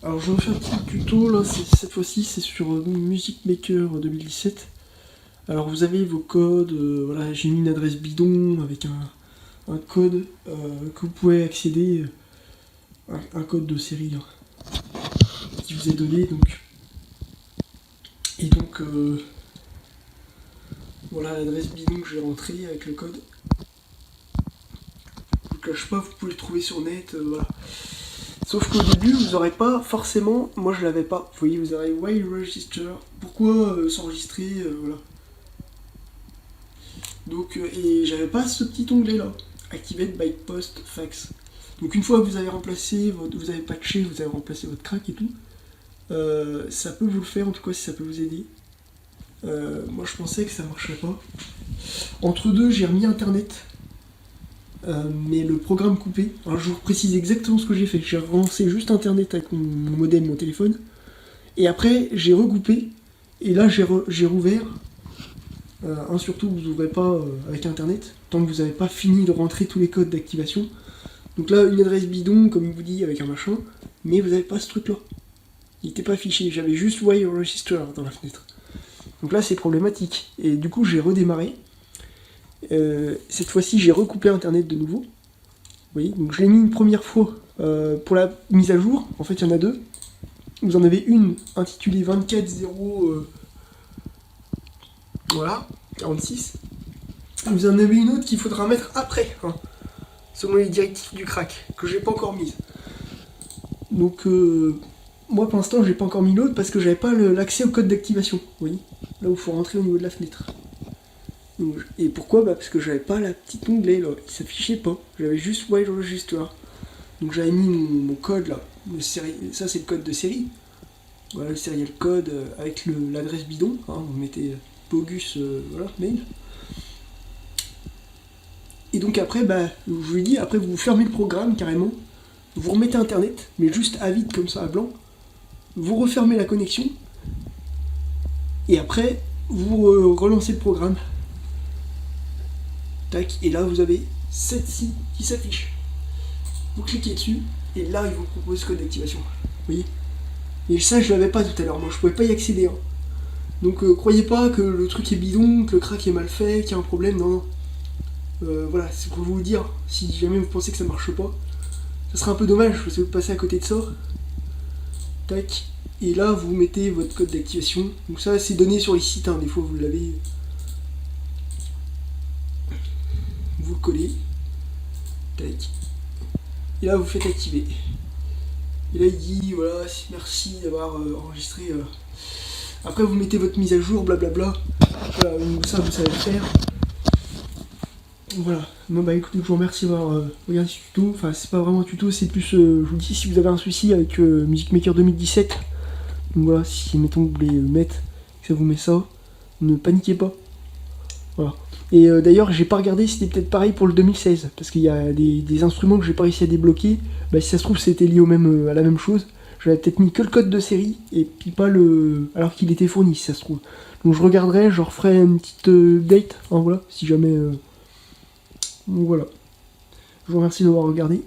Alors je vais faire un petit tuto, là, cette fois-ci c'est sur Music Maker 2017. Alors vous avez vos codes, voilà, j'ai mis une adresse bidon avec un code que vous pouvez accéder, un code de série qui vous est donné donc. Et donc voilà l'adresse bidon que j'ai rentrée avec le code. Je vous cache pas, vous pouvez le trouver sur net, voilà. Sauf qu'au début, vous n'aurez pas forcément, moi je l'avais pas, vous voyez, vous aurez Why Register, pourquoi s'enregistrer, voilà. Donc, et j'avais pas ce petit onglet là, Activate by Post Fax. Donc une fois que vous avez remplacé, vous avez patché, vous avez remplacé votre crack et tout, ça peut vous le faire en tout cas si ça peut vous aider. Moi je pensais que ça marcherait pas. Entre deux, j'ai remis internet. Mais le programme coupé, alors je vous précise exactement ce que j'ai fait. J'ai relancé juste internet avec mon modem, mon téléphone, et après j'ai recoupé, et là j'ai rouvert. Surtout, vous n'ouvrez pas avec internet, tant que vous n'avez pas fini de rentrer tous les codes d'activation. Donc là, une adresse bidon, comme il vous dit, avec un machin, mais vous n'avez pas ce truc-là. Il n'était pas affiché, j'avais juste Why Register dans la fenêtre. Donc là, c'est problématique. Et du coup, j'ai redémarré. Cette fois-ci, j'ai recoupé internet de nouveau. Vous voyez, donc je l'ai mis une première fois pour la mise à jour. En fait, il y en a deux. Vous en avez une intitulée 24.0, voilà, 46. Vous en avez une autre qu'il faudra mettre après, hein, selon les directives du crack, que j'ai pas encore mise. Donc, moi pour l'instant, j'ai pas encore mis l'autre parce que j'avais pas l'accès au code d'activation. Vous voyez, là où il faut rentrer au niveau de la fenêtre. Et pourquoi? Parce que j'avais pas la petite onglet là, qui s'affichait pas. J'avais juste Why Register. Donc j'avais mis mon code là. Ça c'est le code de série. Voilà le serial code avec l'adresse bidon. Hein, vous mettez Bogus, voilà, mail. Et donc après, je vous ai dit, après vous fermez le programme carrément. Vous remettez internet, mais juste à vide comme ça, à blanc. Vous refermez la connexion. Et après, vous relancez le programme. Tac, et là vous avez cette scie qui s'affiche. Vous cliquez dessus, et là il vous propose code d'activation. Vous voyez? Et ça je l'avais pas tout à l'heure, moi je pouvais pas y accéder. Hein. Donc croyez pas que le truc est bidon, que le crack est mal fait, qu'il y a un problème, non. Voilà, c'est pour vous dire, si jamais vous pensez que ça marche pas, ça serait un peu dommage parce que vous passez à côté de ça. Tac, et là vous mettez votre code d'activation. Donc ça c'est donné sur les sites, hein. Des fois vous l'avez. Vous le collez. Tac. Et là vous faites activer. Et là il dit voilà, merci d'avoir enregistré. Après vous mettez votre mise à jour, blablabla. Voilà, ça vous savez le faire. Voilà. Bon écoutez, je vous remercie d'avoir regardé ce tuto. Enfin c'est pas vraiment un tuto, c'est plus, je vous dis, si vous avez un souci avec Music Maker 2017. Donc voilà, si mettons vous voulez mettre, que ça vous met ça, ne paniquez pas. Voilà. Et d'ailleurs, j'ai pas regardé si c'était peut-être pareil pour le 2016, parce qu'il y a des instruments que j'ai pas réussi à débloquer. Si ça se trouve, c'était lié à la même chose. J'avais peut-être mis que le code de série, et puis pas le. Alors qu'il était fourni, si ça se trouve. Donc je regarderai, je referai une petite update, hein, voilà, si jamais. Donc voilà. Je vous remercie d'avoir regardé.